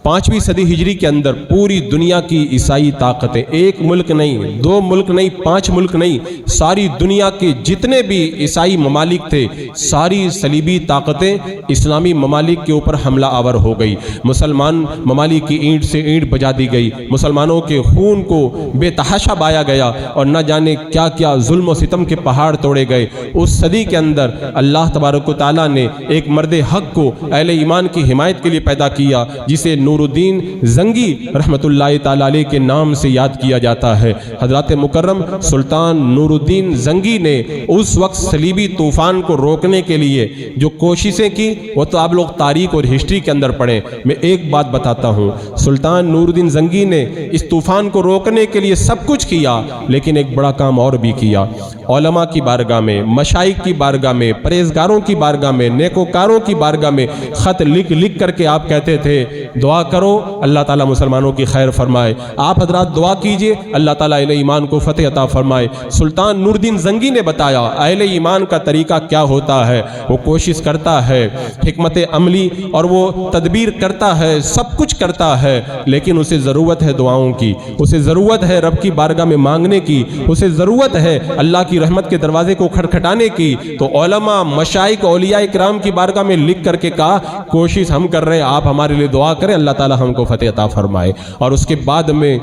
5ویں صدی ہجری کے اندر پوری دنیا کی عیسائی طاقتیں، ایک ملک نہیں، 2 ملک نہیں، 5 ملک نہیں، ساری دنیا کے جتنے بھی عیسائی ممالک تھے، ساری صلیبی طاقتیں اسلامی ممالک کے اوپر حملہ آور ہو گئی۔ مسلمان ممالک کی اینٹ سے اینٹ بجا دی گئی، مسلمانوں کے خون کو بے تحاشا بایا گیا، اور نہ جانے کیا کیا ظلم و ستم کے پہاڑ توڑے گئے۔ اس صدی کے اندر اللہ تبارک و تعالیٰ نے ایک مرد حق کو اہل ایمان کی حمایت کے لیے پیدا کیا، جسے نور الدین زنگی رحمت اللہ تعالیٰ علیہ کے نام سے یاد کیا جاتا ہے۔ حضرات مکرم سلطان نور الدین زنگی نے اس وقت صلیبی طوفان کو روکنے کے لیے جو کوششیں کی، وہ تو آپ لوگ تاریخ اور ہسٹری کے اندر پڑھیں۔ میں ایک بات بتاتا ہوں، سلطان نور الدین زنگی نے اس طوفان کو روکنے کے لیے سب کچھ کیا، لیکن ایک بڑا کام اور بھی کیا۔ علماء کی بارگاہ میں، مشائخ کی بارگاہ میں، پرہیزگاروں کی بارگاہ میں، نیکوکاروں کی بارگاہ میں خط لکھ کر کے آپ کہتے تھے دعا کرو اللہ تعالیٰ مسلمانوں کی خیر فرمائے۔ آپ حضرات دعا کیجئے اللہ تعالیٰ اہل ایمان کو فتح عطا فرمائے۔ سلطان نور الدین زنگی نے بتایا اہل ایمان کا طریقہ کیا ہوتا ہے۔ وہ کوشش کرتا ہے، حکمت عملی اور وہ تدبیر کرتا ہے، سب کچھ کرتا ہے، لیکن اسے ضرورت ہے دعاؤں کی، اسے ضرورت ہے رب کی بارگاہ میں مانگنے کی، اسے ضرورت ہے اللہ کی رحمت کے دروازے کو کھٹکھٹانے کی۔ تو علماء، مشائخ، اولیاء اکرام کی بارگاہ میں لکھ کر کے کہا کوشش ہم کر رہے ہیں، آپ ہمارے لیے دعا کریں اللہ تعالی ہم کو فتح عطا فرمائے۔ اور اس کے بعد میں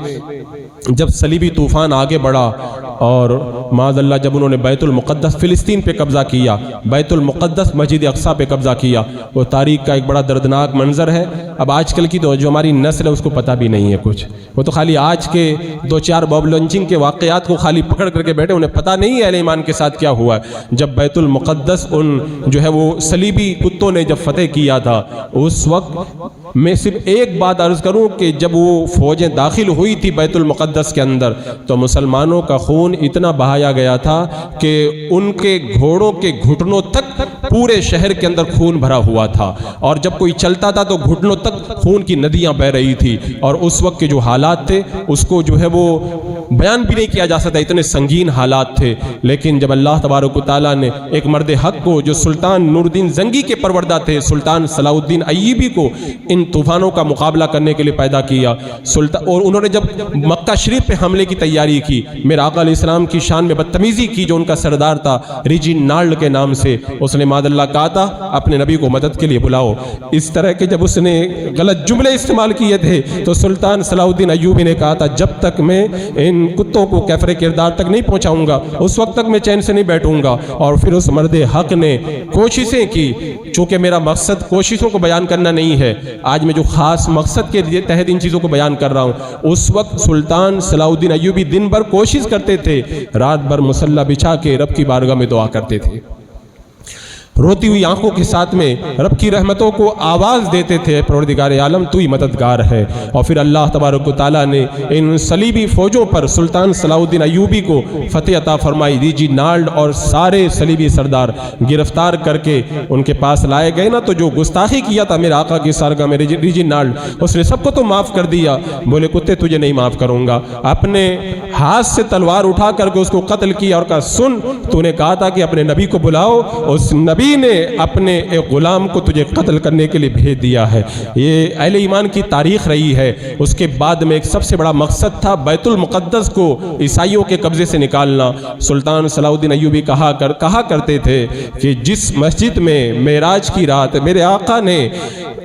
جب صلیبی طوفان آگے بڑھا اور معاذ اللہ جب انہوں نے بیت المقدس فلسطین پہ قبضہ کیا، بیت المقدس مسجد اقصیٰ پہ قبضہ کیا، وہ تاریخ کا ایک بڑا دردناک منظر ہے۔ اب آج کل کی تو جو ہماری نسل ہے اس کو پتہ بھی نہیں ہے کچھ، وہ تو خالی آج کے 2-4 باب لانچنگ کے واقعات کو خالی پکڑ کر کے بیٹھے، انہیں پتہ نہیں ہے اہل ایمان کے ساتھ کیا ہوا ہے۔ جب بیت المقدس ان جو ہے وہ صلیبی کتوں نے جب فتح کیا تھا، اس وقت میں صرف ایک بات عرض کروں کہ جب وہ فوجیں داخل ہوئی تھی بیت المقدس کے اندر تو مسلمانوں کا خون اتنا بہایا گیا تھا کہ ان کے گھوڑوں کے گھٹنوں تک پورے شہر کے اندر خون بھرا ہوا تھا، اور جب کوئی چلتا تھا تو گھٹنوں تک خون کی ندیاں بہہ رہی تھی، اور اس وقت کے جو حالات تھے اس کو جو ہے وہ بیان بھی نہیں کیا جا سکتا، اتنے سنگین حالات تھے۔ لیکن جب اللہ تبارک و تعالیٰ نے ایک مرد حق کو جو سلطان نور الدین زنگی کے پروردہ تھے، سلطان صلاح الدین ایوبی کو ان طوفانوں کا مقابلہ کرنے کے لیے پیدا کیا، اور انہوں نے جب مکہ شریف پہ حملے کی تیاری کی، میرے آقا علیہ السلام کی شان میں بدتمیزی کی، جو ان کا سردار تھا ریجینالڈ کے نام سے، اس نے معاذ اللہ کہا تھا اپنے نبی کو مدد کے لیے بلاؤ۔ اس طرح کے جب اس نے غلط جملے استعمال کیے تھے تو سلطان صلاح الدین ایوبی نے کہا تھا جب تک میں ان کتوں کو کیفر کردار تک نہیں پہنچاؤں گا اس وقت تک میں چین سے نہیں بیٹھوں گا۔ اور پھر اس مرد حق نے کوششیں کی، چونکہ میرا مقصد کوششوں کو بیان کرنا نہیں ہے، آج میں جو خاص مقصد کے تحت ان چیزوں کو بیان کر رہا ہوں، اس وقت سلطان صلاح الدین ایوبی دن بھر کوشش کرتے تھے، رات بھر مصلی بچھا کے رب کی بارگاہ میں دعا کرتے تھے، روتی ہوئی آنکھوں کے ساتھ میں رب کی رحمتوں کو آواز دیتے تھے پروردگار عالم تو ہی مددگار ہے۔ اور پھر اللہ تبارک و تعالیٰ نے ان صلیبی فوجوں پر سلطان صلاح الدین ایوبی کو فتح عطا فرمائی۔ ریجینالڈ اور سارے صلیبی سردار گرفتار کر کے ان کے پاس لائے گئے نا، تو جو گستاخی کیا تھا میرے آقا کی سارگاہ میں ریجینالڈ، اس نے سب کو تو معاف کر دیا، بولے کتے تجھے نہیں معاف کروں گا، اپنے ہاتھ سے تلوار اٹھا کر کے اس کو قتل کیا اور کہا سن تو نے کہا تھا کہ اپنے نبی کو بلاؤ، اس نبی نے اپنے ایک غلام کو تجھے قتل کرنے کے لیے بھیج دیا ہے۔ یہ اہل ایمان کی تاریخ رہی ہے۔ اس کے بعد میں ایک سب سے بڑا مقصد تھا بیت المقدس کو عیسائیوں کے قبضے سے نکالنا۔ سلطان صلاح الدین ایوبی کہا کرتے تھے کہ جس مسجد میں معراج کی رات میرے آقا نے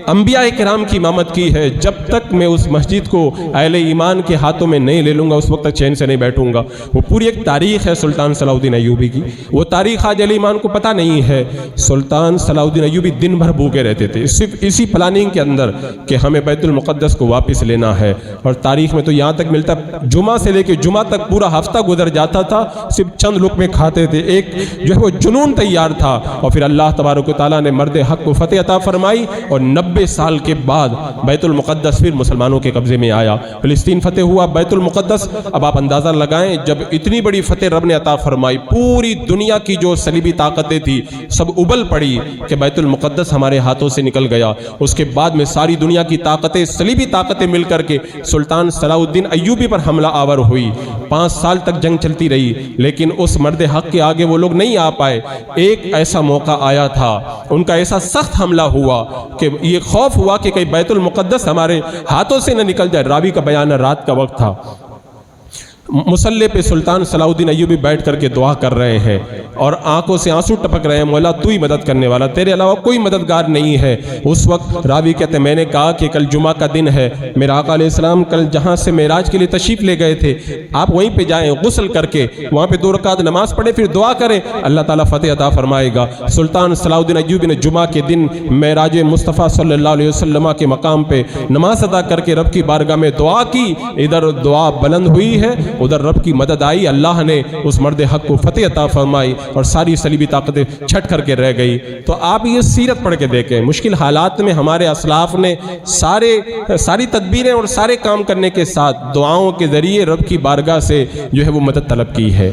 انبیاء کرام کی امامت کی ہے، جب تک میں اس مسجد کو اہل ایمان کے ہاتھوں میں نہیں لے لوں گا اس وقت تک چین سے نہیں بیٹھوں گا۔ وہ پوری ایک تاریخ ہے سلطان صلاح الدین ایوبی کی، وہ تاریخ آج اہل ایمان کو پتہ نہیں ہے۔ سلطان صلاح الدین ایوبی دن بھر بھوکے رہتے تھے صرف اسی پلاننگ کے اندر کہ ہمیں بیت المقدس کو واپس لینا ہے، اور تاریخ میں تو یہاں تک ملتا جمعہ سے لے کے جمعہ تک پورا ہفتہ گزر جاتا تھا، صرف چند لقمے کھاتے تھے، ایک جو ہے وہ جنون تیار تھا۔ اور پھر اللہ تبارک و تعالیٰ نے مرد حق کو فتح عطا فرمائی، اور 90 سال کے بعد بیت المقدس پھر مسلمانوں کے قبضے میں آیا، فلسطین فتح ہوا، بیت المقدس۔ اب آپ اندازہ لگائیں جب اتنی بڑی فتح رب نے عطا فرمائی، پوری دنیا کی جو صلیبی طاقتیں تھی سب ابل پڑی کہ بیت المقدس ہمارے ہاتھوں سے نکل گیا، اس کے بعد میں ساری دنیا کی طاقتیں، صلیبی طاقتیں مل کر کے سلطان صلاح الدین ایوبی پر حملہ آور ہوئی۔ 5 سال تک جنگ چلتی رہی، لیکن اس مرد حق کے آگے وہ لوگ نہیں آ پائے۔ ایک ایسا موقع آیا تھا، ان کا ایسا سخت حملہ ہوا کہ یہ خوف ہوا کہ کہیں بیت المقدس ہمارے ہاتھوں سے نہ نکل جائے۔ راوی کا بیان ہے رات کا وقت تھا، مصلی پہ سلطان صلاح الدین ایوبی بیٹھ کر کے دعا کر رہے ہیں اور آنکھوں سے آنسو ٹپک رہے ہیں، مولا تو ہی مدد کرنے والا، تیرے علاوہ کوئی مددگار نہیں ہے۔ اس وقت راوی کہتے ہیں میں نے کہا کہ کل جمعہ کا دن ہے، میرا آقا علیہ السلام کل جہاں سے معراج کے لیے تشریف لے گئے تھے، آپ وہیں پہ جائیں، غسل کر کے وہاں پہ 2 رکعت نماز پڑھیں، پھر دعا کریں، اللہ تعالیٰ فتح عطا فرمائے گا۔ سلطان صلاح الدین ایوبی نے جمعہ کے دن معراج مصطفیٰ صلی اللہ علیہ وسلم کے مقام پہ نماز ادا کر کے رب کی بارگاہ میں دعا کی، ادھر دعا بلند ہوئی ہے، ادھر رب کی مدد آئی، اللہ نے اس مرد حق کو فتح عطا فرمائی اور ساری صلیبی طاقتیں چھٹ کر کے رہ گئی۔ تو آپ یہ سیرت پڑھ کے دیکھیں، مشکل حالات میں ہمارے اسلاف نے ساری تدبیریں اور سارے کام کرنے کے ساتھ دعاؤں کے ذریعے رب کی بارگاہ سے جو ہے وہ مدد طلب کی ہے۔